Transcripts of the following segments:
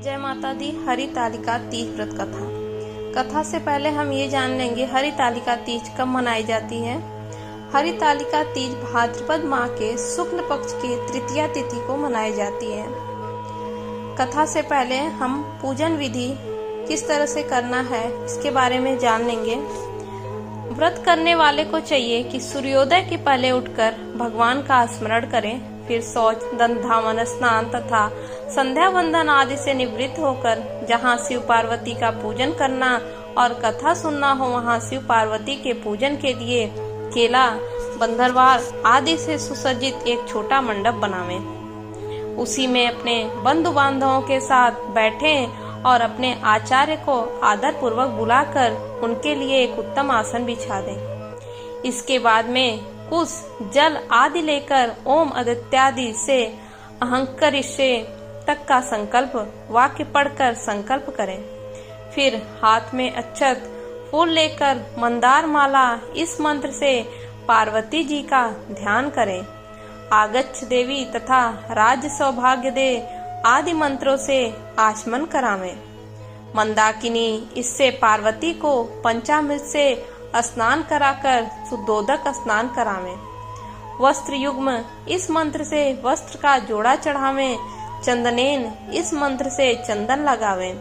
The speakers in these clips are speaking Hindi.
जय माता दी। हरितालिका तीज व्रत कथा से पहले हम ये जान लेंगे हरितालिका तीज कब मनाई जाती है। हरितालिका तीज भाद्रपद माह के शुक्ल पक्ष के तृतीया तिथि को मनाई जाती है। कथा से पहले हम पूजन विधि किस तरह से करना है इसके बारे में जान लेंगे। व्रत करने वाले को चाहिए कि सूर्योदय के पहले उठकर भगवान का स्मरण करें, फिर शौच, दंत धावन, स्नान तथा संध्या वंदन आदि से निवृत्त होकर जहाँ शिव पार्वती का पूजन करना और कथा सुनना हो वहाँ शिव पार्वती के पूजन के लिए केला, बंधरवार आदि से सुसज्जित एक छोटा मंडप बनावें। उसी में अपने बंधु बांधवों के साथ बैठें और अपने आचार्य को आदर पूर्वक बुलाकर उनके लिए एक उत्तम आसन बिछा दें। इसके बाद में कुश, जल आदि लेकर ओम आदित्यादि से अहंकरिष्ये तक का संकल्प वाक्य पढ़कर संकल्प करें। फिर हाथ में अक्षत फूल लेकर मंदार माला इस मंत्र से पार्वती जी का ध्यान करें। आगच्छ देवी तथा राज्य सौभाग्य दे आदि मंत्रों से आचमन करावें। मंदाकिनी इससे पार्वती को पंचामृत से स्नान कराकर शुद्धोदक स्नान करावें। वस्त्र युग्म इस मंत्र से वस्त्र का जोड़ा चढ़ावें। चंदनेन इस मंत्र से चंदन लगावें।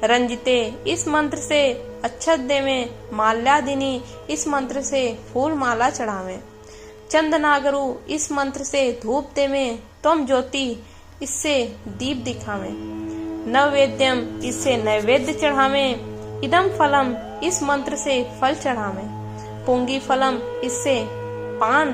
रंजिते इस मंत्र से अक्षत देवें। माल्यादिनी इस मंत्र से फूल माला चढ़ावें। चंदनागरु इस मंत्र से धूप देवें। तुम ज्योति इससे दीप दिखावें। नववेद्यम इससे नैवेद्य चढ़ावें। इदम फलम इस मंत्र से फल चढ़ावें। पुंगी फलम इससे पान,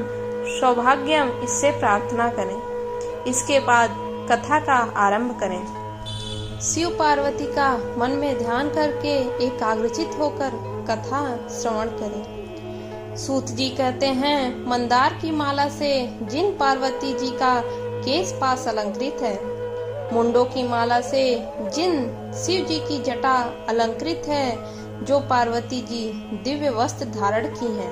सौभाग्यम इससे प्रार्थना करें। इसके बाद कथा का आरंभ करें। शिव पार्वती का मन में ध्यान करके एकाग्रचित होकर कथा श्रवण करें। सूत जी कहते हैं, मंदार की माला से जिन पार्वती जी का केश पास अलंकृत है, मुंडों की माला से जिन शिव जी की जटा अलंकृत है, जो पार्वती जी दिव्य वस्त्र धारण की हैं,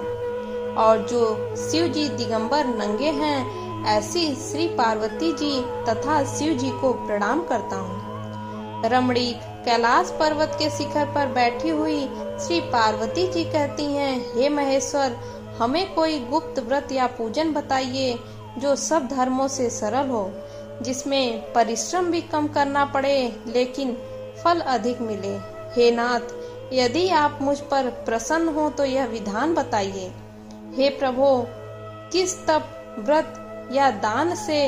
और जो शिव जी दिगंबर नंगे हैं, ऐसी श्री पार्वती जी तथा शिव जी को प्रणाम करता हूँ। रमणीक कैलाश पर्वत के शिखर पर बैठी हुई श्री पार्वती जी कहती हैं, हे महेश्वर, हमें कोई गुप्त व्रत या पूजन बताइए जो सब धर्मों से सरल हो, जिसमें परिश्रम भी कम करना पड़े लेकिन फल अधिक मिले। हे नाथ, यदि आप मुझ पर प्रसन्न हो तो यह विधान बताइए। हे प्रभो, किस तप, व्रत या दान से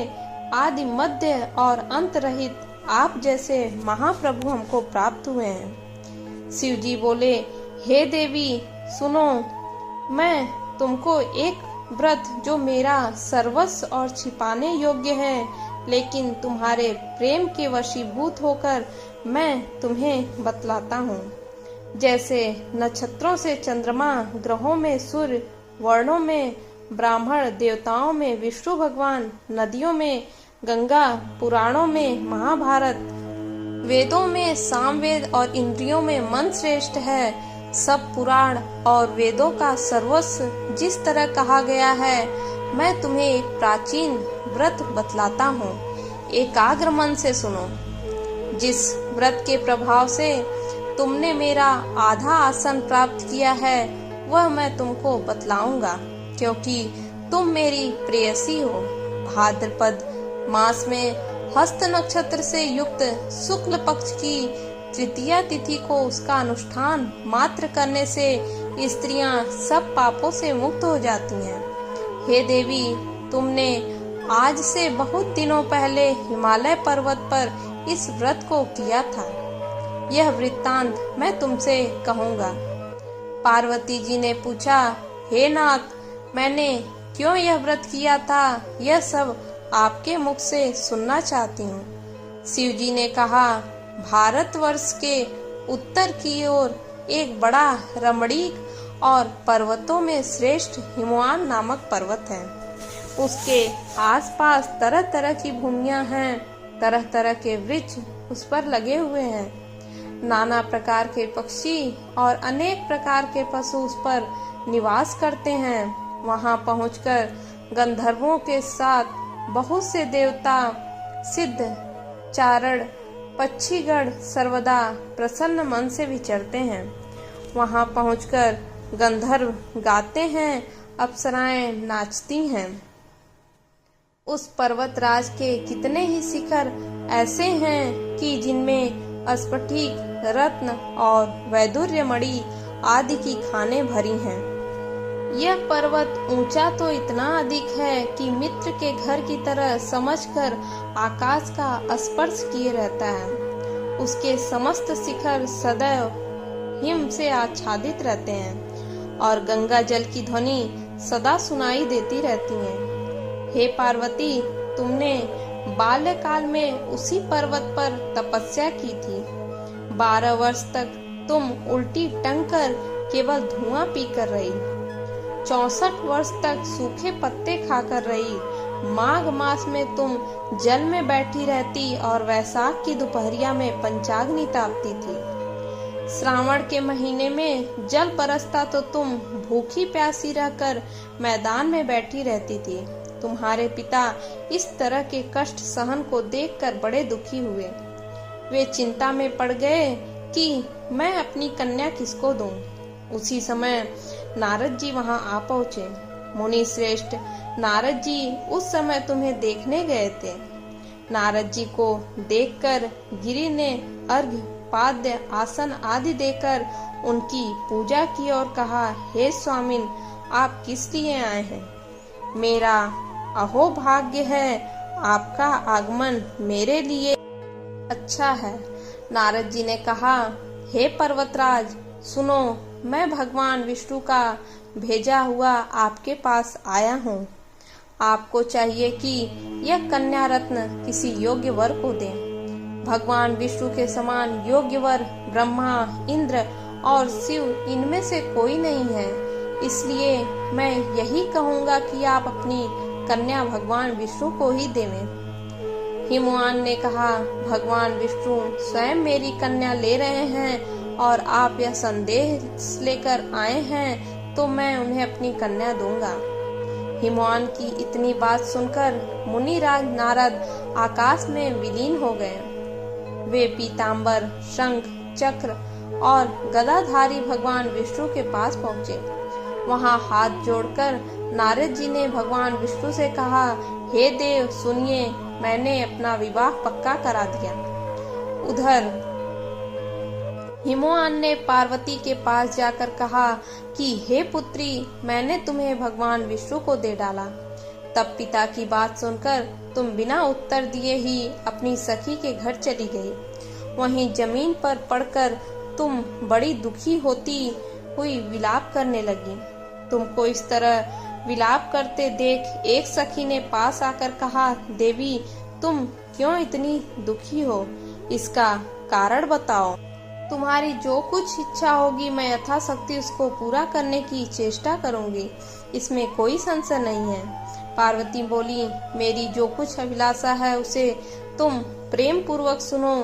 आदि मध्य और अंत रहित आप जैसे महाप्रभु हमको प्राप्त हुए हैं। शिव जी बोले, हे देवी सुनो, मैं तुमको एक व्रत जो मेरा सर्वस्व और छिपाने योग्य है, लेकिन तुम्हारे प्रेम के वशीभूत होकर मैं तुम्हें बतलाता हूँ। जैसे नक्षत्रों से चंद्रमा, ग्रहों में सूर्य, वर्णों में ब्राह्मण, देवताओं में विष्णु भगवान, नदियों में गंगा, पुराणों में महाभारत, वेदों में सामवेद और इंद्रियों में मन श्रेष्ठ है, सब पुराण और वेदों का सर्वस्व जिस तरह कहा गया है, मैं तुम्हें एक प्राचीन व्रत बतलाता हूँ। एकाग्र मन से सुनो। जिस व्रत के प्रभाव से तुमने मेरा आधा आसन प्राप्त किया है, वह मैं तुमको बतलाऊंगा, क्योंकि तुम मेरी प्रेयसी हो। भाद्रपद मास में हस्त नक्षत्र से युक्त शुक्ल पक्ष की तृतीया तिथि को उसका अनुष्ठान मात्र करने से स्त्रियां सब पापों से मुक्त हो जाती हैं। हे देवी, तुमने आज से बहुत दिनों पहले हिमालय पर्वत पर इस व्रत को किया था। यह वृत्तांत मैं तुमसे कहूँगा। पार्वती जी ने पूछा, हे नाथ, मैंने क्यों यह व्रत किया था, यह सब आपके मुख से सुनना चाहती हूँ। शिव जी ने कहा, भारतवर्ष के उत्तर की ओर एक बड़ा रमणीक और पर्वतों में श्रेष्ठ हिमवान नामक पर्वत है। उसके आसपास तरह तरह की भूमियां हैं, तरह तरह के वृक्ष उस पर लगे हुए हैं। नाना प्रकार के पक्षी और अनेक प्रकार के पशु उस पर निवास करते हैं। वहां पहुंचकर गंधर्वों के साथ बहुत से देवता, सिद्ध, चारण, पक्षीगण सर्वदा प्रसन्न मन से विचरते हैं। वहां पहुंचकर गंधर्व गाते हैं, अप्सराएं नाचती हैं। उस पर्वतराज के कितने ही शिखर ऐसे हैं कि जिनमें स्फटिक, रत्न और वैदुर्य मणि आदि की खानें भरी हैं। यह पर्वत ऊंचा तो इतना अधिक है कि मित्र के घर की तरह समझकर आकाश का स्पर्श किए रहता है। उसके समस्त शिखर सदैव हिम से आच्छादित रहते हैं और गंगा जल की ध्वनि सदा सुनाई देती रहती है। हे पार्वती, तुमने बाल्यकाल में उसी पर्वत पर तपस्या की थी। 12 वर्ष तक तुम उल्टी टंग कर केवल धुआं पीकर रही। 64 वर्ष तक सूखे पत्ते खाकर रही। माघ मास में तुम जल में बैठी रहती और वैशाख की दोपहरिया में पंचाग्नि तापती थी। श्रावण के महीने में जल बरसता तो तुम भूखी प्यासी रहकर मैदान में बैठी रहती थी। तुम्हारे पिता इस तरह के कष्ट सहन को देखकर बड़े दुखी हुए। वे चिंता में पड़ गए कि मैं अपनी कन्या किसको दूं। उसी समय नारद जी वहां आ पहुँचे। मुनि श्रेष्ठ नारद जी उस समय तुम्हें देखने गए थे। नारद जी को देखकर गिरि ने अर्घ्य, पाद्य, आसन आदि देकर उनकी पूजा की और कहा, हे स्वामिन, आप किस लिए आए हैं? मेरा अहो भाग्य है, आपका आगमन मेरे लिए अच्छा है। नारद जी ने कहा, हे पर्वतराज, सुनो, मैं भगवान विष्णु का भेजा हुआ आपके पास आया हूँ। आपको चाहिए कि यह कन्या रत्न किसी योग्य वर को दें। भगवान विष्णु के समान योग्य वर ब्रह्मा, इंद्र और शिव इनमें से कोई नहीं है। इसलिए मैं यही कहूँगा कि आप अपनी कन्या भगवान विष्णु को ही देवें। हिमवान ने कहा, भगवान विष्णु स्वयं मेरी कन्या ले रहे हैं और आप यह संदेश लेकर आए हैं तो मैं उन्हें अपनी कन्या दूंगा। हिमवान की इतनी बात सुनकर मुनिराज नारद आकाश में विलीन हो गए। वे पीतांबर, शंख, चक्र और गदाधारी भगवान विष्णु के पास पहुँचे। वहां हाथ जोड़कर नारद जी ने भगवान विष्णु से कहा, हे देव सुनिए, मैंने अपना विवाह पक्का करा दिया। उधर हिमवान ने पार्वती के पास जाकर कहा कि हे पुत्री, मैंने तुम्हें भगवान विष्णु को दे डाला। तब पिता की बात सुनकर तुम बिना उत्तर दिए ही अपनी सखी के घर चली गई। वहीं जमीन पर पड़कर तुम बड़ी दुखी होती हुई विलाप करने लगी। तुमको इस तरह विलाप करते देख एक सखी ने पास आकर कहा, देवी, तुम क्यों इतनी दुखी हो? इसका कारण बताओ। तुम्हारी जो कुछ इच्छा होगी मैं यथाशक्ति उसको पूरा करने की चेष्टा करूंगी, इसमें कोई संशय नहीं है। पार्वती बोली, मेरी जो कुछ अभिलाषा है उसे तुम प्रेम पूर्वक सुनो।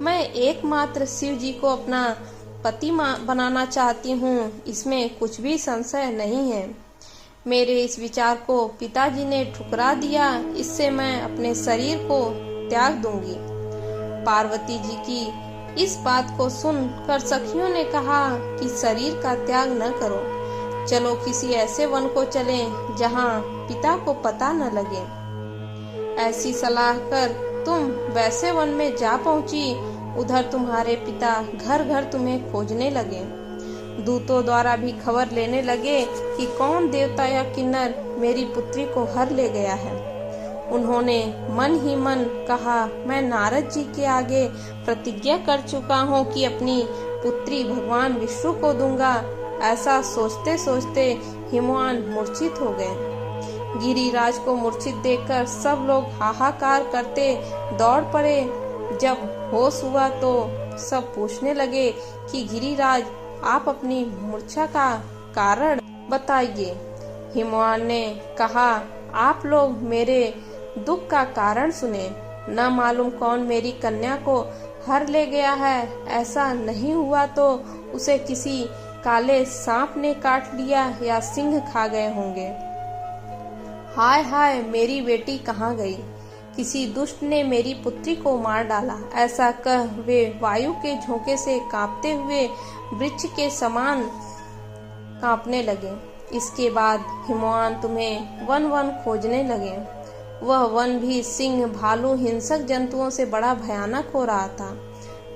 मैं एकमात्र शिव जी को अपना पति बनाना चाहती हूँ, इसमें कुछ भी संशय नहीं है। मेरे इस विचार को पिताजी ने ठुकरा दिया, इससे मैं अपने शरीर को त्याग दूंगी। पार्वती जी की इस बात को सुनकर सखियों ने कहा कि शरीर का त्याग न करो, चलो किसी ऐसे वन को चलें जहाँ पिता को पता न लगे। ऐसी सलाह कर तुम वैसे वन में जा पहुंची। उधर तुम्हारे पिता घर घर तुम्हें खोजने लगे। दूतों द्वारा भी खबर लेने लगे कि कौन देवता या किन्नर मेरी पुत्री को हर ले गया है। उन्होंने मन ही मन कहा, मैं नारद जी के आगे प्रतिज्ञा कर चुका हूँ कि अपनी पुत्री भगवान विष्णु को दूंगा। ऐसा सोचते सोचते हिमवान मूर्छित हो गए। गिरिराज को मूर्छित देखकर सब लोग हाहाकार करते दौड़ पड़े। जब होश हुआ तो सब पूछने लगे कि गिरिराज, आप अपनी मूर्छा का कारण बताइए। हिमवान ने कहा, आप लोग मेरे दुख का कारण सुने। न मालूम कौन मेरी कन्या को हर ले गया है। ऐसा नहीं हुआ तो उसे किसी काले सांप ने काट लिया या सिंह खा गए होंगे। हाय हाय, मेरी बेटी कहाँ गई? किसी दुष्ट ने मेरी पुत्री को मार डाला। ऐसा कह वे वायु के झोंके से कांपते हुए वृक्ष के समान कांपने लगे। इसके बाद हिमवान तुम्हें वन वन खोजने लगे। वह वन भी सिंह, भालू, हिंसक जंतुओं से बड़ा भयानक हो रहा था।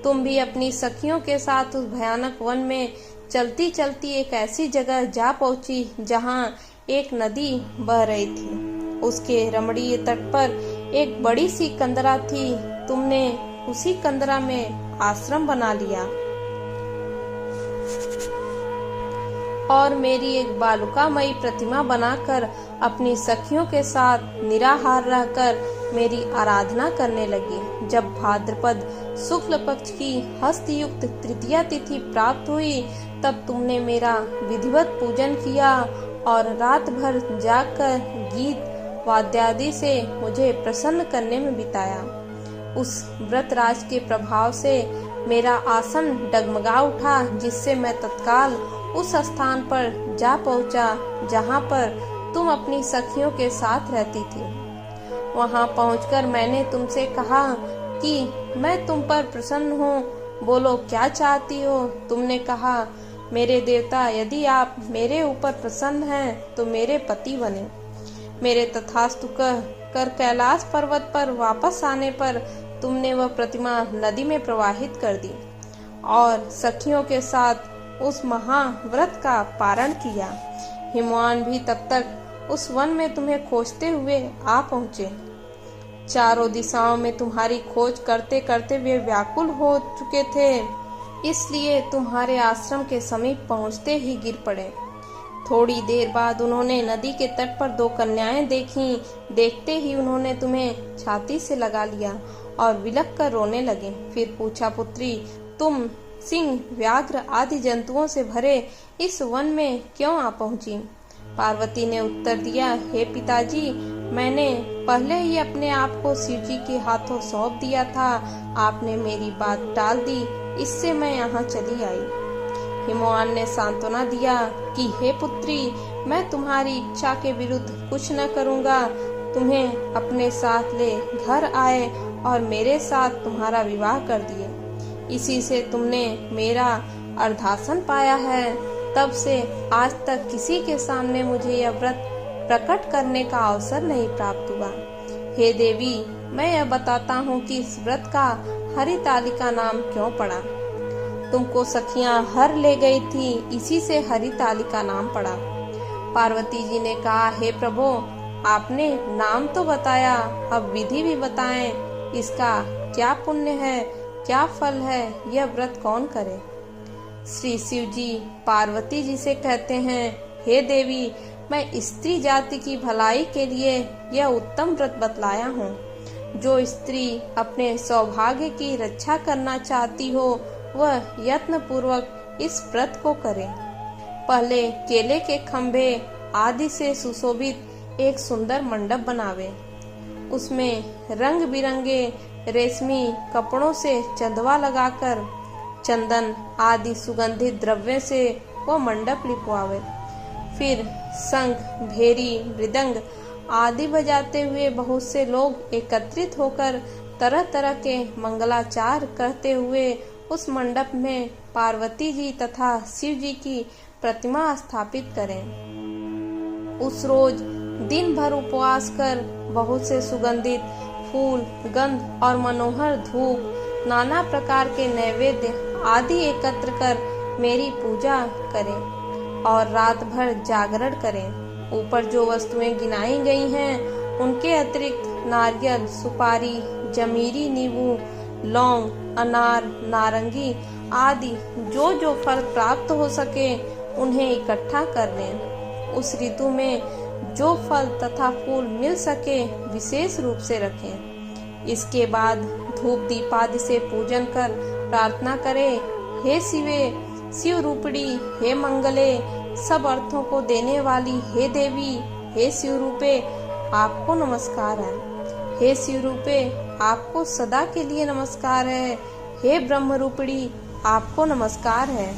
तुम भी अपनी सखियों के साथ उस भयानक वन में चलती चलती एक ऐसी जगह जा पहुंची जहां एक नदी बह रही थी। उसके रमणीय तट पर एक बड़ी सी कंदरा थी। तुमने उसी कंदरा में आश्रम बना लिया और मेरी एक बालुकामयी प्रतिमा बनाकर अपनी सखियों के साथ निराहार रहकर मेरी आराधना करने लगी। जब भाद्रपद शुक्ल पक्ष की हस्तयुक्त तृतीया तिथि प्राप्त हुई तब तुमने मेरा विधिवत पूजन किया और रात भर जागकर गीत वाद्यादि से मुझे प्रसन्न करने में बिताया। उस व्रतराज के प्रभाव से मेरा आसन डगमगा उठा, जिससे मैं तत्काल उस स्थान पर जा पहुंचा जहां पर तुम अपनी सखियों के साथ रहती थी। वहां पहुंचकर मैंने तुमसे कहा कि मैं तुम पर प्रसन्न हूँ, बोलो क्या चाहती हो। तुमने कहा, मेरे देवता, यदि आप मेरे ऊपर प्रसन्न हैं तो मेरे पति बने। मेरे तथास्तु कह कर कैलाश पर्वत पर वापस आने पर तुमने वह प्रतिमा नदी में प्रवाहित कर दी और सखियों के साथ उस महाव्रत का पारण किया। हिमवान भी तब तक उस वन में तुम्हें खोजते हुए आ पहुँचे। चारों दिशाओं में तुम्हारी खोज करते करते वे व्याकुल हो चुके थे, इसलिए तुम्हारे आश्रम के समीप पहुँचते ही गिर पड़े। थोड़ी देर बाद उन्होंने नदी के तट पर दो कन्याएं देखीं। देखते ही उन्होंने तुम्हें छाती से लगा लिया और विलख कर रोने लगे। फिर पूछा, पुत्री, तुम सिंह, व्याघ्र आदि जंतुओं से भरे इस वन में क्यों आ पहुंची? पार्वती ने उत्तर दिया, हे पिताजी, मैंने पहले ही अपने आप को शिव जी के हाथों सौंप दिया था। आपने मेरी बात टाल दी, इससे मैं यहाँ चली आई। हिमवान ने सांत्वना दिया कि हे पुत्री, मैं तुम्हारी इच्छा के विरुद्ध कुछ न करूँगा। तुम्हें अपने साथ ले घर आए और मेरे साथ तुम्हारा विवाह कर दिए। इसी से तुमने मेरा अर्धासन पाया है। तब से आज तक किसी के सामने मुझे यह व्रत प्रकट करने का अवसर नहीं प्राप्त हुआ। हे देवी, मैं यह बताता हूँ कि इस व्रत का हरितालिका नाम क्यों पड़ा। तुमको सखियां हर ले गई थी, इसी से हरितालिका नाम पड़ा। पार्वती जी ने कहा, हे प्रभु, आपने नाम तो बताया, अब विधि भी बताएं। इसका क्या पुण्य है, क्या फल है, यह व्रत कौन करे? श्री शिव जी पार्वती जी से कहते हैं, हे देवी, मैं स्त्री जाति की भलाई के लिए यह उत्तम व्रत बतलाया हूँ। जो स्त्री अपने सौभाग्य की रक्षा करना चाहती हो वह यत्न पूर्वक इस व्रत को करे। पहले केले के खम्भे आदि से सुशोभित एक सुंदर मंडप बनावे। उसमें रंग बिरंगे रेशमी कपड़ों से चंदवा लगाकर चंदन आदि सुगंधित द्रव्य से वह मंडप लिपवावे। फिर शंख, भेरी, मृदंग आदि बजाते हुए बहुत से लोग एकत्रित होकर तरह तरह के मंगलाचार करते हुए उस मंडप में पार्वती जी तथा शिव जी की प्रतिमा स्थापित करें। उस रोज दिन भर उपवास कर बहुत से सुगंधित फूल, गंध और मनोहर धूप, नाना प्रकार के नैवेद्य आदि एकत्र कर मेरी पूजा करें और रात भर जागरण करें। ऊपर जो वस्तुएं गिनाई गई हैं उनके अतिरिक्त नारियल, सुपारी, जमीरी, नींबू, लौंग, अनार, नारंगी आदि जो जो फल प्राप्त हो सके उन्हें इकट्ठा कर लें। उस ऋतु में जो फल तथा फूल मिल सके विशेष रूप से रखें। इसके बाद धूप दीपादि से पूजन कर प्रार्थना करें, हे शिवे, शिव रूपड़ी, हे मंगले, सब अर्थों को देने वाली हे देवी, हे शिव रूपे, आपको नमस्कार है। हे शिव रूपे, आपको सदा के लिए नमस्कार है। हे ब्रह्म रूपड़ी, आपको नमस्कार है।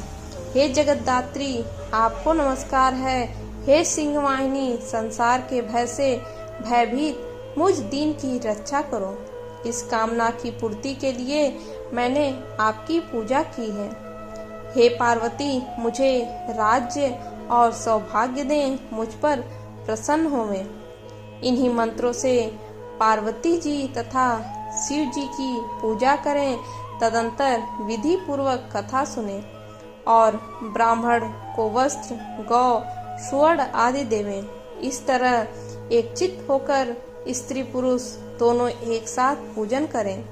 हे जगतदात्री, आपको नमस्कार है। हे सिंह वाहिनी, संसार के भय से भयभीत मुझ दीन की रक्षा करो। इस कामना की पूर्ति के लिए मैंने आपकी पूजा की है। हे पार्वती, मुझे राज्य और सौभाग्य दें, मुझ पर प्रसन्न होवें। इन्हीं मंत्रों से पार्वती जी तथा शिव जी की पूजा करें। तदंतर विधि पूर्वक कथा सुने और ब्राह्मण को वस्त्र, गौ, स्वर्ण आदि देवें। इस तरह एक चित्त होकर स्त्री पुरुष दोनों एक साथ पूजन करें।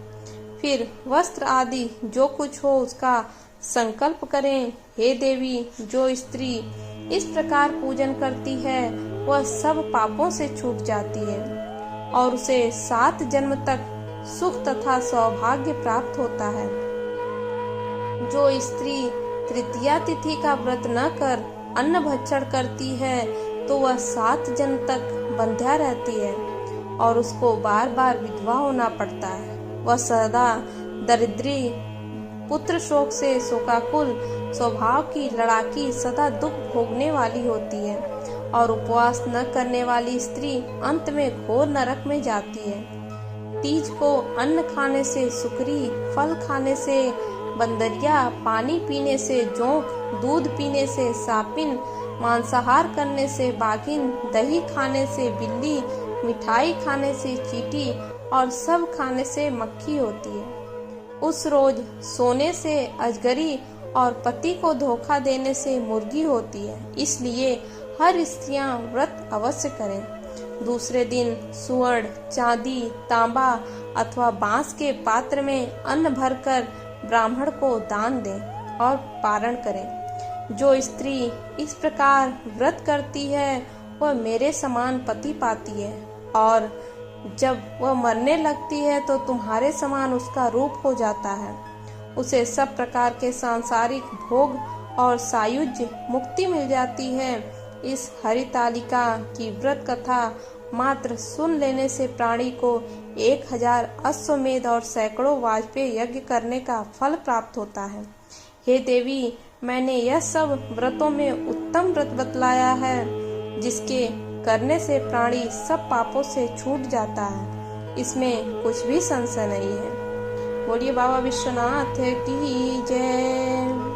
फिर वस्त्र आदि जो कुछ हो उसका संकल्प करें। हे देवी, जो स्त्री इस प्रकार पूजन करती है वह सब पापों से छूट जाती है और उसे 7 जन्म तक सुख तथा सौभाग्य प्राप्त होता है। जो स्त्री तृतीया तिथि का व्रत न कर अन्न भक्षण करती है तो वह 7 जन्म तक बंध्या रहती है और उसको बार बार विधवा होना पड़ता है। वह सदा दरिद्री, पुत्र शोक से शोकाकुल स्वभाव की, लड़ाकी, सदा दुख भोगने वाली होती है और उपवास न करने वाली स्त्री अंत में घोर नरक में जाती है। तीज को अन्न खाने से सुकरी, फल खाने से बंदरिया, पानी पीने से जोंक, दूध पीने से सापिन, मांसाहार करने से बाघिन, दही खाने से बिल्ली, मिठाई खाने से चींटी और सब खाने से मक्खी होती है। उस रोज सोने से अजगरी और पति को धोखा देने से मुर्गी होती है। इसलिए हर स्त्रियां व्रत अवश्य करें। दूसरे दिन स्वर्ण, चांदी, तांबा अथवा बांस के पात्र में अन्न भरकर ब्राह्मण को दान दें और पारण करें। जो स्त्री इस प्रकार व्रत करती है वह मेरे समान पति पाती है और जब वह मरने लगती है तो तुम्हारे समान उसका रूप हो जाता है। उसे सब प्रकार के सांसारिक भोग और सायुज्य मुक्ति मिल जाती है। इस हरितालिका की व्रत कथा मात्र सुन लेने से प्राणी को 1000 अश्वमेध और सैकड़ों वाजपेय यज्ञ करने का फल प्राप्त होता है। हे देवी, मैंने यह सब व्रतों में उत्तम व्रत बतलाया है जिसके करने से प्राणी सब पापों से छूट जाता है। इसमें कुछ भी संशय नहीं है। बोलिए बाबा विश्वनाथ की जय।